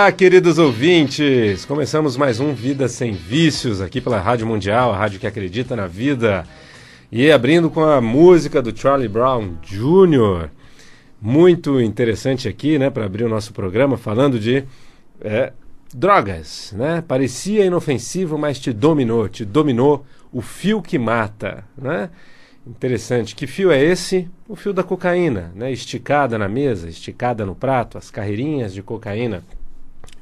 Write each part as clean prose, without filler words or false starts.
Olá, queridos ouvintes! Começamos mais um Vida Sem Vícios aqui pela Rádio Mundial, a rádio que acredita na vida. E abrindo com a música do Charlie Brown Jr. Muito interessante aqui, né, para abrir o nosso programa, falando de drogas, né? Parecia inofensivo, mas te dominou o fio que mata, né? Interessante. Que fio é esse? O fio da cocaína, né? Esticada na mesa, esticada no prato, as carreirinhas de cocaína.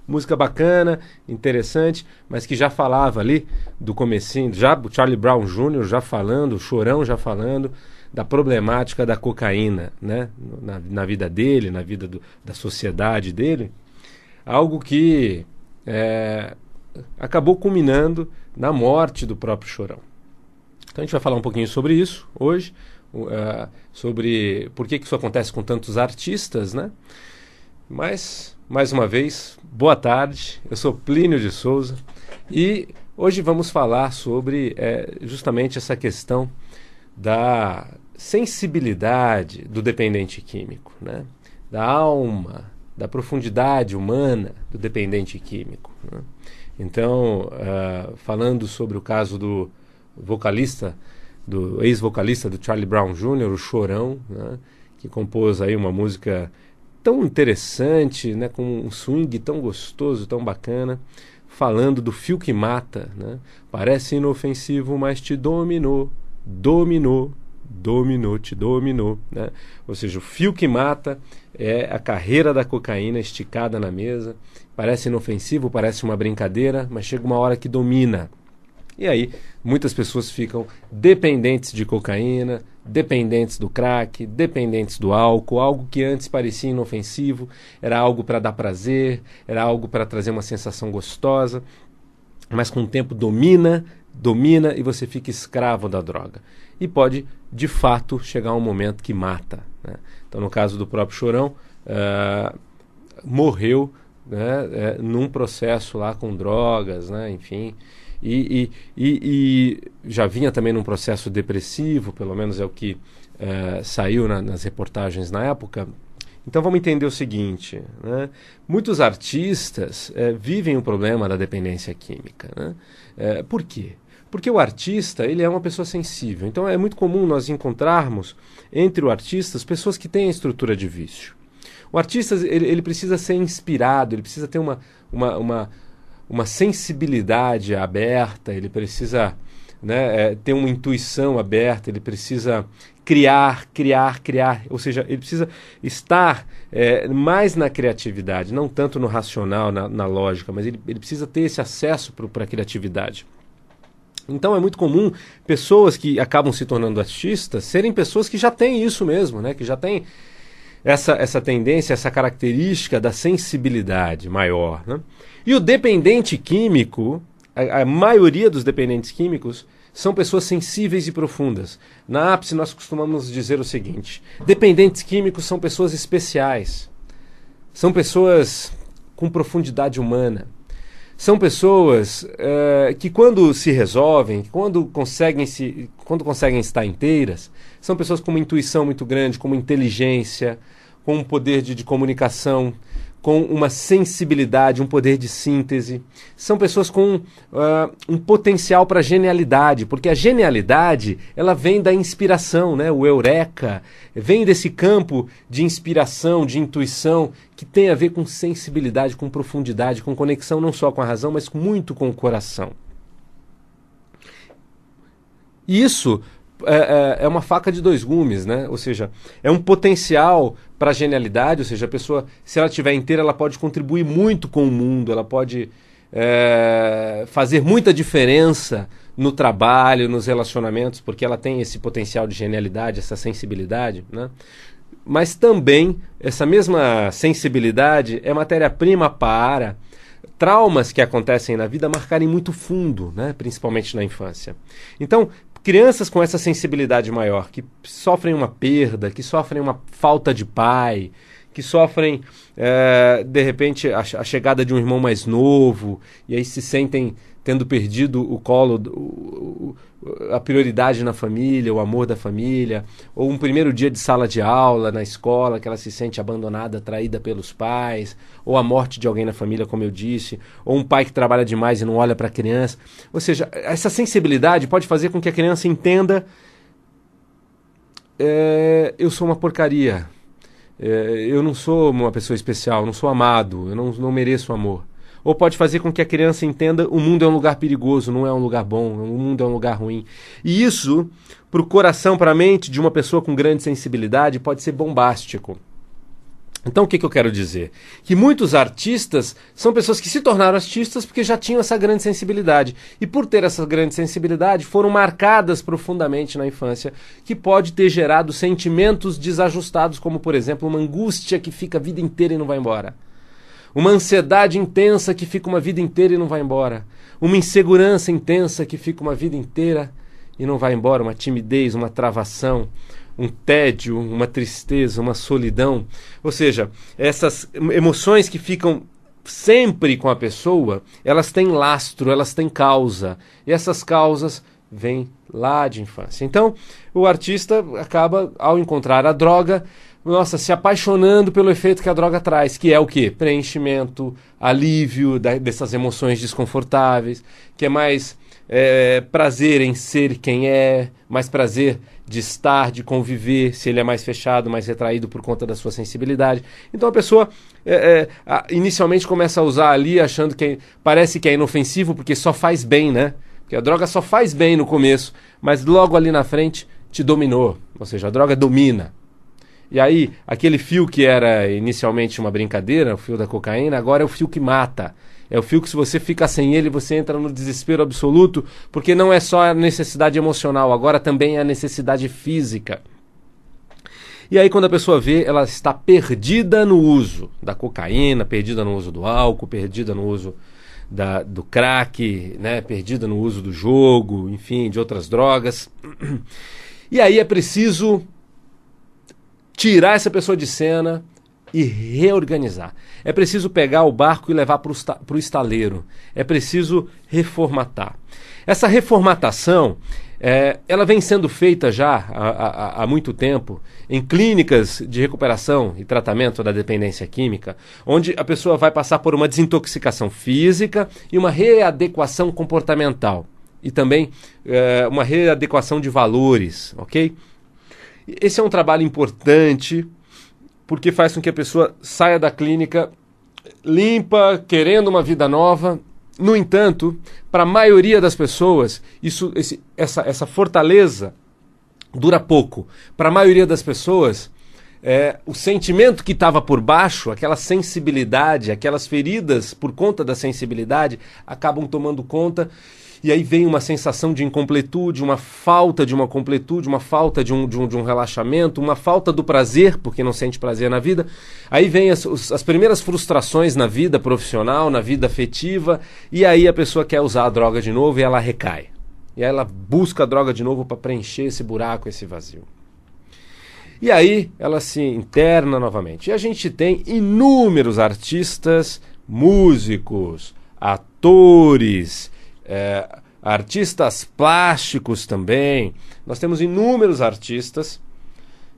Música bacana, interessante, mas que já falava ali do comecinho, já o Charlie Brown Jr. já falando, o Chorão já falando da problemática da cocaína, né? Na vida dele, na vida da sociedade dele. Algo que acabou culminando na morte do próprio Chorão. Então a gente vai falar um pouquinho sobre isso hoje, sobre por que isso acontece com tantos artistas, né? Mas, mais uma vez, boa tarde, eu sou Plínio de Souza e hoje vamos falar sobre justamente essa questão da sensibilidade do dependente químico, né? Da alma, da profundidade humana do dependente químico, né? Então, falando sobre o caso do vocalista, do ex-vocalista do Charlie Brown Jr., o Chorão, né, que compôs aí uma música tão interessante, né, com um swing tão gostoso, tão bacana, falando do fio que mata, né? Parece inofensivo, mas te dominou, te dominou, né? Ou seja, o fio que mata é a carreira da cocaína esticada na mesa. Parece inofensivo, parece uma brincadeira, mas chega uma hora que domina. E aí, muitas pessoas ficam dependentes de cocaína, dependentes do crack, dependentes do álcool, algo que antes parecia inofensivo, era algo para dar prazer, era algo para trazer uma sensação gostosa, mas com o tempo domina e você fica escravo da droga. E pode, de fato, chegar um momento que mata, né? Então, no caso do próprio Chorão, morreu, né, num processo lá com drogas, né, enfim... E já vinha também num processo depressivo, pelo menos é o que saiu nas reportagens na época. Então vamos entender o seguinte, né? Muitos artistas vivem o problema da dependência química, né? Por quê? Porque o artista, ele é uma pessoa sensível. Então é muito comum nós encontrarmos entre os artistas pessoas que têm a estrutura de vício. O artista, ele precisa ser inspirado, ele precisa ter uma sensibilidade aberta, ele precisa, né, ter uma intuição aberta, ele precisa criar, ou seja, ele precisa estar mais na criatividade, não tanto no racional, na lógica, mas ele precisa ter esse acesso para a criatividade. Então é muito comum pessoas que acabam se tornando artistas serem pessoas que já têm isso mesmo, né, que já têm essa tendência, essa característica da sensibilidade maior, né? E o dependente químico, a maioria dos dependentes químicos são pessoas sensíveis e profundas. Na ápice nós costumamos dizer o seguinte: dependentes químicos são pessoas especiais, são pessoas com profundidade humana, são pessoas que quando se resolvem, quando conseguem estar inteiras, são pessoas com uma intuição muito grande, com uma inteligência, com um poder de comunicação, com uma sensibilidade, um poder de síntese. São pessoas com um potencial para genialidade, porque a genialidade ela vem da inspiração, né? O eureka vem desse campo de inspiração, de intuição, que tem a ver com sensibilidade, com profundidade, com conexão não só com a razão, mas muito com o coração. E isso é uma faca de dois gumes, né? Ou seja, é um potencial para a genialidade, ou seja, a pessoa, se ela estiver inteira, ela pode contribuir muito com o mundo, ela pode fazer muita diferença no trabalho, nos relacionamentos, porque ela tem esse potencial de genialidade, essa sensibilidade, né? Mas também, essa mesma sensibilidade é matéria-prima para traumas que acontecem na vida marcarem muito fundo, né? Principalmente na infância. Então, crianças com essa sensibilidade maior, que sofrem uma perda, que sofrem uma falta de pai, que sofrem, de repente, a chegada de um irmão mais novo, e aí se sentem tendo perdido o colo, a prioridade na família, o amor da família, ou um primeiro dia de sala de aula na escola, que ela se sente abandonada, traída pelos pais, ou a morte de alguém na família, como eu disse, ou um pai que trabalha demais e não olha para a criança. Ou seja, essa sensibilidade pode fazer com que a criança entenda: eu sou uma porcaria, eu não sou uma pessoa especial, não sou amado, eu não mereço amor. Ou pode fazer com que a criança entenda: o mundo é um lugar perigoso, não é um lugar bom, o mundo é um lugar ruim. E isso, para o coração, para a mente de uma pessoa com grande sensibilidade, pode ser bombástico. Então o que eu quero dizer? Que muitos artistas são pessoas que se tornaram artistas porque já tinham essa grande sensibilidade. E por ter essa grande sensibilidade, foram marcadas profundamente na infância, que pode ter gerado sentimentos desajustados, como, por exemplo, uma angústia que fica a vida inteira e não vai embora. Uma ansiedade intensa que fica uma vida inteira e não vai embora. Uma insegurança intensa que fica uma vida inteira e não vai embora. Uma timidez, uma travação, um tédio, uma tristeza, uma solidão. Ou seja, essas emoções que ficam sempre com a pessoa, elas têm lastro, elas têm causa. E essas causas vêm lá de infância. Então, o artista acaba, ao encontrar a droga, se apaixonando pelo efeito que a droga traz, que é o quê? Preenchimento, alívio dessas emoções desconfortáveis, que é mais prazer em ser quem é, mais prazer de estar, de conviver, se ele é mais fechado, mais retraído por conta da sua sensibilidade. Então a pessoa inicialmente começa a usar ali achando que parece que é inofensivo porque só faz bem, né? Porque a droga só faz bem no começo, mas logo ali na frente te dominou, ou seja, a droga domina. E aí, aquele fio que era inicialmente uma brincadeira, o fio da cocaína, agora é o fio que mata. É o fio que, se você fica sem ele, você entra no desespero absoluto, porque não é só a necessidade emocional, agora também é a necessidade física. E aí, quando a pessoa vê, ela está perdida no uso da cocaína, perdida no uso do álcool, perdida no uso do crack, né? Perdida no uso do jogo, enfim, de outras drogas. E aí é preciso tirar essa pessoa de cena e reorganizar. É preciso pegar o barco e levar para o estaleiro. É preciso reformatar. Essa reformatação, ela vem sendo feita já há muito tempo em clínicas de recuperação e tratamento da dependência química, onde a pessoa vai passar por uma desintoxicação física e uma readequação comportamental. E também uma readequação de valores, ok? Esse é um trabalho importante porque faz com que a pessoa saia da clínica limpa, querendo uma vida nova. No entanto, para a maioria das pessoas, essa fortaleza dura pouco. Para a maioria das pessoas, o sentimento que estava por baixo, aquela sensibilidade, aquelas feridas por conta da sensibilidade, acabam tomando conta. E aí vem uma sensação de incompletude, uma falta de uma completude, uma falta de um relaxamento, uma falta do prazer, porque não sente prazer na vida. Aí vem as primeiras frustrações na vida profissional, na vida afetiva, e aí a pessoa quer usar a droga de novo e ela recai. E aí ela busca a droga de novo para preencher esse buraco, esse vazio. E aí ela se interna novamente. E a gente tem inúmeros artistas, músicos, atores, artistas plásticos também. Nós temos inúmeros artistas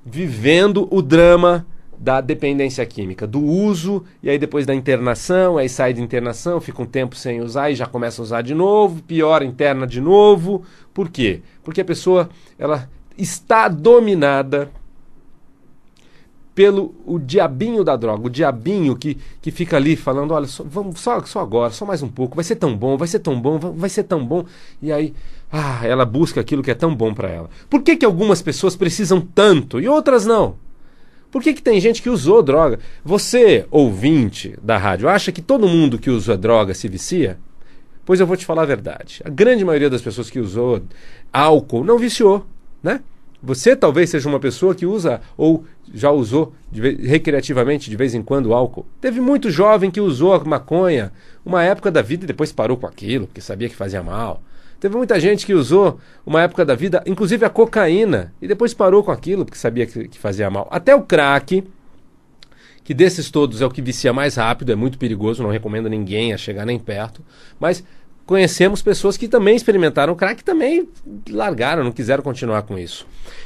vivendo o drama da dependência química, do uso, e aí depois da internação, aí sai de internação, fica um tempo sem usar e já começa a usar de novo, piora, interna de novo. Por quê? Porque a pessoa ela está dominada pelo o diabinho da droga, o diabinho que fica ali falando: olha, vamos só agora, só mais um pouco, vai ser tão bom, vai ser tão bom, vai ser tão bom. E aí, ela busca aquilo que é tão bom para ela. Por que algumas pessoas precisam tanto e outras não? Por que tem gente que usou droga? Você, ouvinte da rádio, acha que todo mundo que usa droga se vicia? Pois eu vou te falar a verdade. A grande maioria das pessoas que usou álcool não viciou, né? Você talvez seja uma pessoa que usa ou já usou recreativamente de vez em quando álcool. Teve muito jovem que usou a maconha uma época da vida e depois parou com aquilo, porque sabia que fazia mal. Teve muita gente que usou uma época da vida, inclusive a cocaína, e depois parou com aquilo, porque sabia que fazia mal. Até o crack, que desses todos é o que vicia mais rápido, é muito perigoso, não recomendo ninguém a chegar nem perto, mas conhecemos pessoas que também experimentaram crack, que também largaram, não quiseram continuar com isso.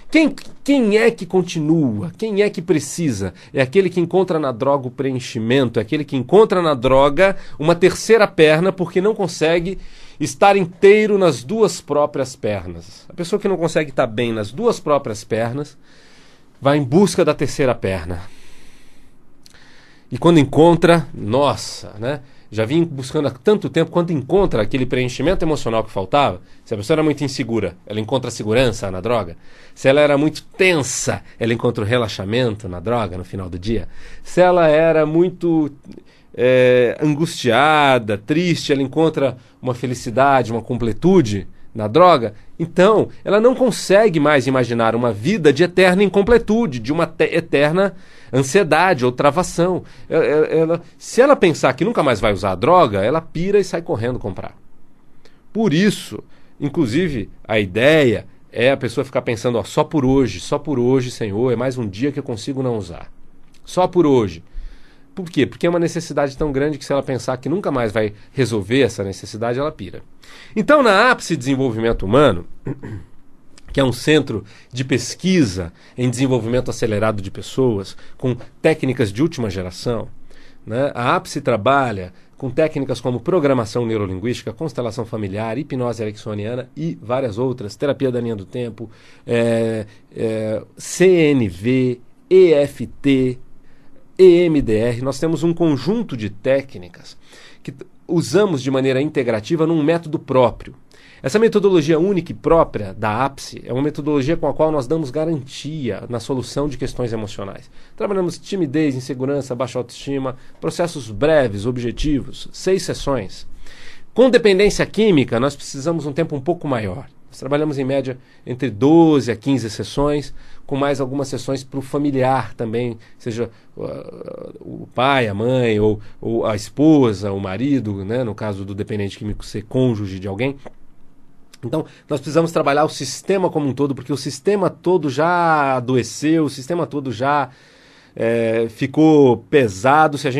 Quem é que continua? Quem é que precisa? É aquele que encontra na droga o preenchimento, é aquele que encontra na droga uma terceira perna porque não consegue estar inteiro nas duas próprias pernas. A pessoa que não consegue estar bem nas duas próprias pernas vai em busca da terceira perna. E quando encontra, nossa, né? Já vim buscando há tanto tempo, quando encontra aquele preenchimento emocional que faltava. Se a pessoa era muito insegura, ela encontra segurança na droga. Se ela era muito tensa, ela encontra o relaxamento na droga no final do dia. Se ela era muito angustiada, triste, ela encontra uma felicidade, uma completude na droga. Então, ela não consegue mais imaginar uma vida de eterna incompletude, de uma eterna ansiedade ou travação. Se ela pensar que nunca mais vai usar a droga, ela pira e sai correndo comprar. Por isso, inclusive, a ideia é a pessoa ficar pensando, ó, só por hoje, Senhor, é mais um dia que eu consigo não usar. Só por hoje. Por quê? Porque é uma necessidade tão grande que se ela pensar que nunca mais vai resolver essa necessidade, ela pira. Então, na Ápice Desenvolvimento Humano, que é um centro de pesquisa em desenvolvimento acelerado de pessoas, com técnicas de última geração, né? A Ápice trabalha com técnicas como programação neurolinguística, constelação familiar, hipnose ericksoniana e várias outras, terapia da linha do tempo, CNV, EFT, EMDR. Nós temos um conjunto de técnicas que usamos de maneira integrativa num método próprio. Essa metodologia única e própria da Ápice é uma metodologia com a qual nós damos garantia na solução de questões emocionais. Trabalhamos timidez, insegurança, baixa autoestima, processos breves, objetivos, 6 sessões. Com dependência química, nós precisamos um tempo um pouco maior. Nós trabalhamos em média entre 12 a 15 sessões, com mais algumas sessões para o familiar também, seja o pai, a mãe, ou a esposa, o marido, né, no caso do dependente químico ser cônjuge de alguém. Então, nós precisamos trabalhar o sistema como um todo, porque o sistema todo já adoeceu, o sistema todo já ficou pesado. Se a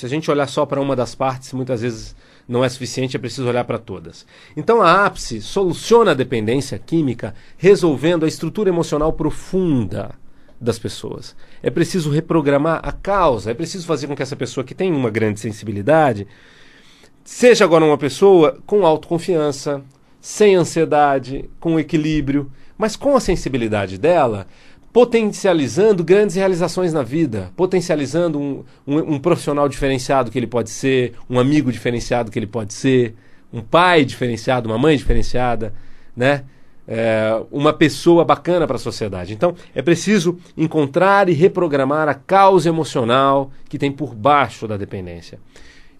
gente olhar só para uma das partes, muitas vezes não é suficiente, é preciso olhar para todas. Então, a Ápice soluciona a dependência química resolvendo a estrutura emocional profunda das pessoas. É preciso reprogramar a causa, é preciso fazer com que essa pessoa que tem uma grande sensibilidade seja agora uma pessoa com autoconfiança, sem ansiedade, com equilíbrio, mas com a sensibilidade dela, potencializando grandes realizações na vida, potencializando um profissional diferenciado que ele pode ser, um amigo diferenciado que ele pode ser, um pai diferenciado, uma mãe diferenciada, né? Uma pessoa bacana para a sociedade. Então, é preciso encontrar e reprogramar a causa emocional que tem por baixo da dependência.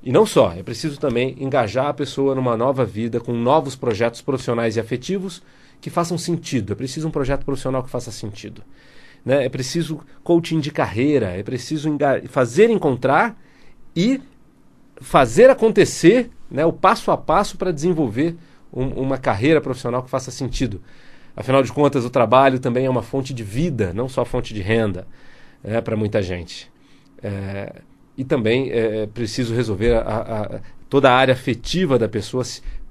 E não só, é preciso também engajar a pessoa numa nova vida com novos projetos profissionais e afetivos que façam sentido. É preciso um projeto profissional que faça sentido, né? É preciso coaching de carreira, é preciso fazer encontrar e fazer acontecer, né, o passo a passo para desenvolver uma carreira profissional que faça sentido. Afinal de contas, o trabalho também é uma fonte de vida, não só fonte de renda, para muita gente. E também é preciso resolver toda a área afetiva da pessoa,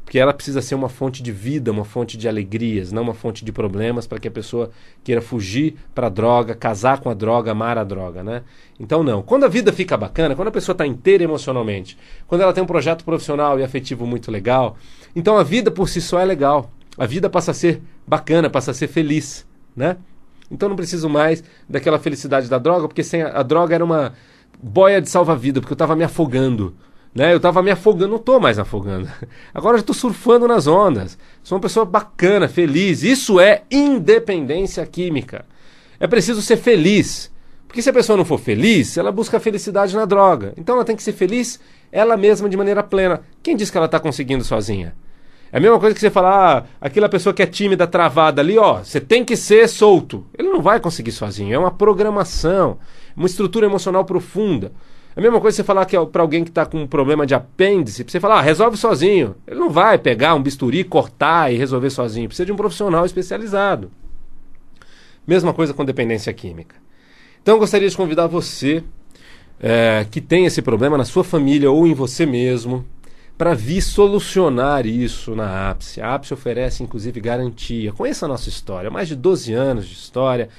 porque ela precisa ser uma fonte de vida, uma fonte de alegrias, não uma fonte de problemas para que a pessoa queira fugir para a droga, casar com a droga, amar a droga, né? Então não. Quando a vida fica bacana, quando a pessoa está inteira emocionalmente, quando ela tem um projeto profissional e afetivo muito legal, então a vida por si só é legal. A vida passa a ser bacana, passa a ser feliz, né? Então não preciso mais daquela felicidade da droga, porque sem a droga era uma boia de salva-vida, porque eu estava me afogando. Né? Eu estava me afogando, não estou mais afogando. Agora eu estou surfando nas ondas. Sou uma pessoa bacana, feliz. Isso é independência química. É preciso ser feliz. Porque se a pessoa não for feliz, ela busca a felicidade na droga. Então ela tem que ser feliz ela mesma de maneira plena. Quem diz que ela está conseguindo sozinha? É a mesma coisa que você falar, aquela pessoa que é tímida, travada ali, ó, você tem que ser solto. Ele não vai conseguir sozinho. É uma programação, uma estrutura emocional profunda. É a mesma coisa que você falar que para alguém que está com um problema de apêndice, você falar, resolve sozinho. Ele não vai pegar um bisturi, cortar e resolver sozinho. Precisa de um profissional especializado. Mesma coisa com dependência química. Então eu gostaria de convidar você que tem esse problema na sua família ou em você mesmo, para vir solucionar isso na Ápice. A Ápice oferece, inclusive, garantia. Conheça a nossa história, mais de 12 anos de história,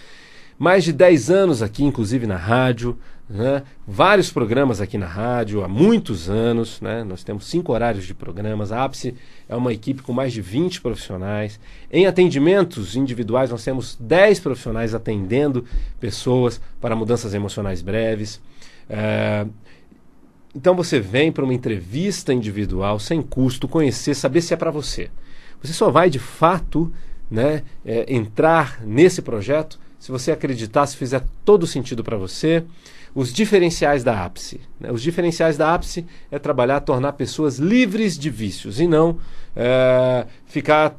mais de 10 anos aqui, inclusive, na rádio, né? Vários programas aqui na rádio há muitos anos, né? Nós temos 5 horários de programas. A Ápice é uma equipe com mais de 20 profissionais. Em atendimentos individuais, nós temos 10 profissionais atendendo pessoas para mudanças emocionais breves. Então você vem para uma entrevista individual, sem custo, conhecer, saber se é para você. Você só vai, de fato, né, entrar nesse projeto se você acreditar, se fizer todo sentido para você. Os diferenciais da Ápice. Né? Os diferenciais da Ápice é trabalhar, tornar pessoas livres de vícios e não ficar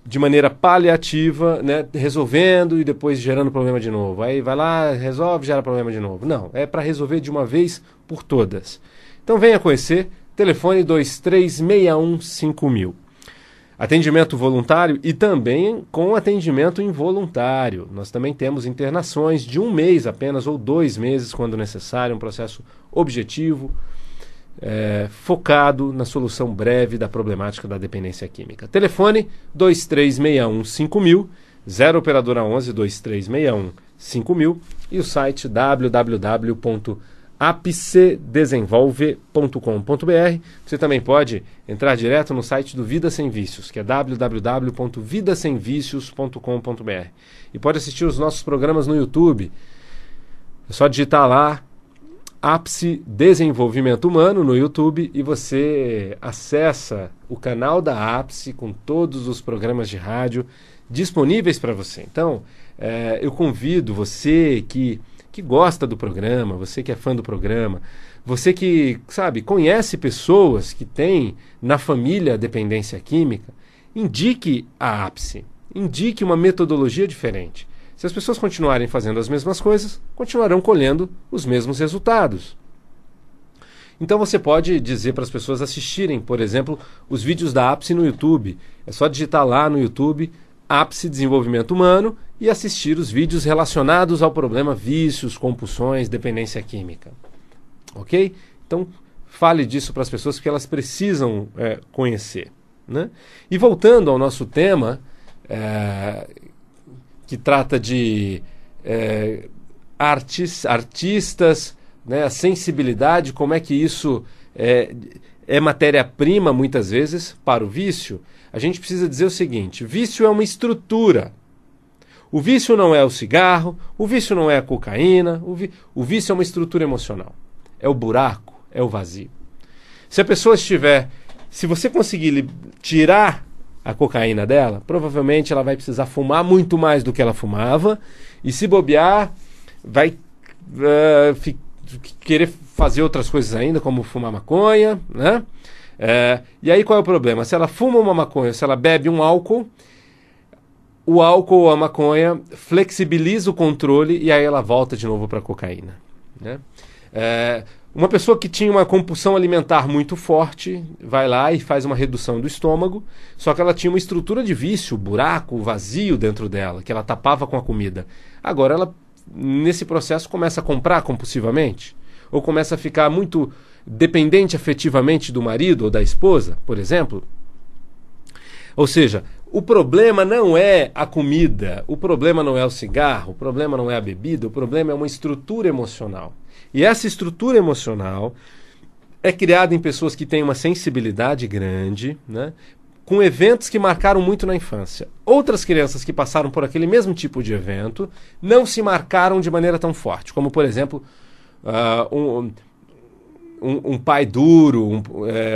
de maneira paliativa, né, resolvendo e depois gerando problema de novo. Aí vai lá, resolve, gera problema de novo. Não, é para resolver de uma vez por todas. Então venha conhecer, telefone 23615000. Atendimento voluntário e também com atendimento involuntário. Nós também temos internações de 1 mês apenas ou 2 meses, quando necessário, um processo objetivo, focado na solução breve da problemática da dependência química. Telefone 23615000, 0 operadora 11 23615000 e o site www.apcedesenvolve.com.br. Você também pode entrar direto no site do Vida Sem Vícios, que é www.vidasemvicios.com.br. E pode assistir os nossos programas no YouTube. É só digitar lá Ápice Desenvolvimento Humano no YouTube e você acessa o canal da Ápice com todos os programas de rádio disponíveis para você. Então, eu convido você que gosta do programa, você que é fã do programa, você que, sabe, conhece pessoas que têm na família dependência química, indique a Ápice, indique uma metodologia diferente. Se as pessoas continuarem fazendo as mesmas coisas, continuarão colhendo os mesmos resultados. Então você pode dizer para as pessoas assistirem, por exemplo, os vídeos da Ápice no YouTube. É só digitar lá no YouTube Ápice Desenvolvimento Humano e assistir os vídeos relacionados ao problema vícios, compulsões, dependência química. Ok? Então fale disso para as pessoas porque elas precisam conhecer. Né? E voltando ao nosso tema, que trata de artistas, né, a sensibilidade, como é que isso é matéria-prima, muitas vezes, para o vício, a gente precisa dizer o seguinte: vício é uma estrutura. O vício não é o cigarro, o vício não é a cocaína, o vício é uma estrutura emocional. É o buraco, é o vazio. Se a pessoa se você conseguir tirar a cocaína dela, provavelmente ela vai precisar fumar muito mais do que ela fumava e, se bobear, vai querer fazer outras coisas ainda, como fumar maconha, né? E aí qual é o problema? Se ela fuma uma maconha, se ela bebe um álcool, o álcool ou a maconha flexibiliza o controle e aí ela volta de novo para a cocaína, né? Uma pessoa que tinha uma compulsão alimentar muito forte vai lá e faz uma redução do estômago, só que ela tinha uma estrutura de vício, buraco, vazio dentro dela, que ela tapava com a comida. Agora ela, nesse processo, começa a comprar compulsivamente, ou começa a ficar muito dependente afetivamente do marido ou da esposa, por exemplo. Ou seja, o problema não é a comida, o problema não é o cigarro, o problema não é a bebida, o problema é uma estrutura emocional. E essa estrutura emocional é criada em pessoas que têm uma sensibilidade grande, né, com eventos que marcaram muito na infância. Outras crianças que passaram por aquele mesmo tipo de evento não se marcaram de maneira tão forte, como, por exemplo, um pai duro,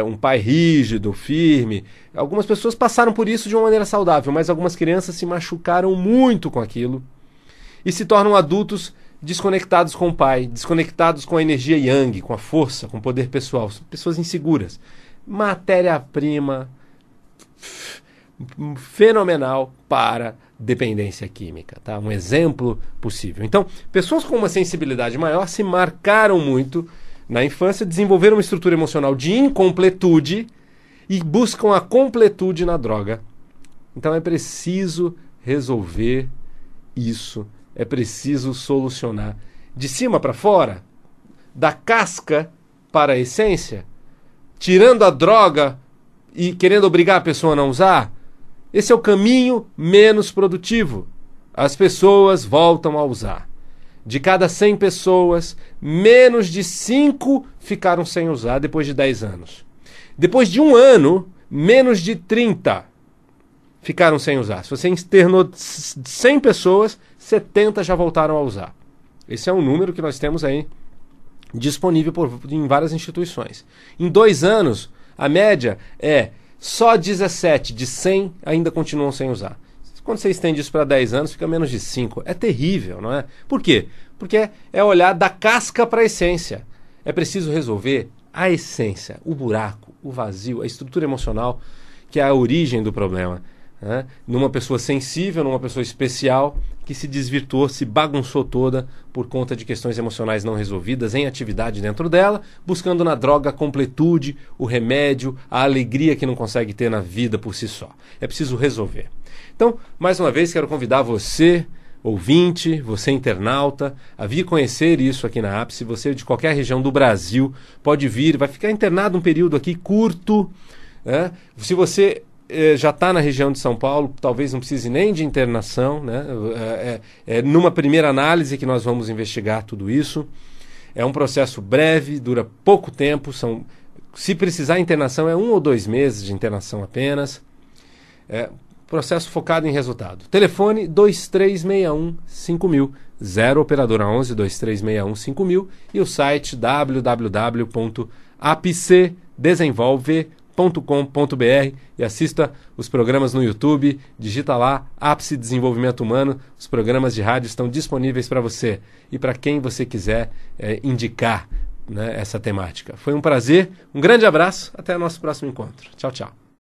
um pai rígido, firme. Algumas pessoas passaram por isso de uma maneira saudável, mas algumas crianças se machucaram muito com aquilo e se tornam adultos desconectados com o pai, desconectados com a energia yang, com a força, com o poder pessoal. São pessoas inseguras. Matéria-prima fenomenal para dependência química, tá? Um exemplo possível. Então, pessoas com uma sensibilidade maior se marcaram muito na infância, desenvolveram uma estrutura emocional de incompletude e buscam a completude na droga. Então é preciso resolver isso. É preciso solucionar. De cima para fora, da casca para a essência, tirando a droga e querendo obrigar a pessoa a não usar, esse é o caminho menos produtivo. As pessoas voltam a usar. De cada 100 pessoas, menos de 5 ficaram sem usar depois de 10 anos. Depois de um ano, menos de 30 ficaram sem usar. Se você internou 100 pessoas, 70 já voltaram a usar. Esse é um número que nós temos aí disponível em várias instituições. Em 2 anos, a média é só 17 de 100 ainda continuam sem usar. Quando você estende isso para 10 anos, fica menos de 5. É terrível, não é? Por quê? Porque é olhar da casca para a essência. É preciso resolver a essência, o buraco, o vazio, a estrutura emocional, que é a origem do problema. Né? Numa pessoa sensível, numa pessoa especial, que se desvirtuou, se bagunçou toda por conta de questões emocionais não resolvidas em atividade dentro dela, buscando na droga a completude, o remédio, a alegria que não consegue ter na vida por si só. É preciso resolver. Então, mais uma vez, quero convidar você, ouvinte, você internauta, a vir conhecer isso aqui na Ápice. Você de qualquer região do Brasil pode vir, vai ficar internado um período aqui curto. Né? Se você já está na região de São Paulo, talvez não precise nem de internação. Né? Numa primeira análise que nós vamos investigar tudo isso. É um processo breve, dura pouco tempo. Se precisar internação, é 1 ou 2 meses de internação apenas. Processo focado em resultado. Telefone 2361-5000, 0 operadora 11 2361-5000 e o site www.apcedesenvolve.com.br e assista os programas no YouTube, digita lá Ápice Desenvolvimento Humano, os programas de rádio estão disponíveis para você e para quem você quiser indicar, né, essa temática. Foi um prazer, um grande abraço, até o nosso próximo encontro. Tchau, tchau.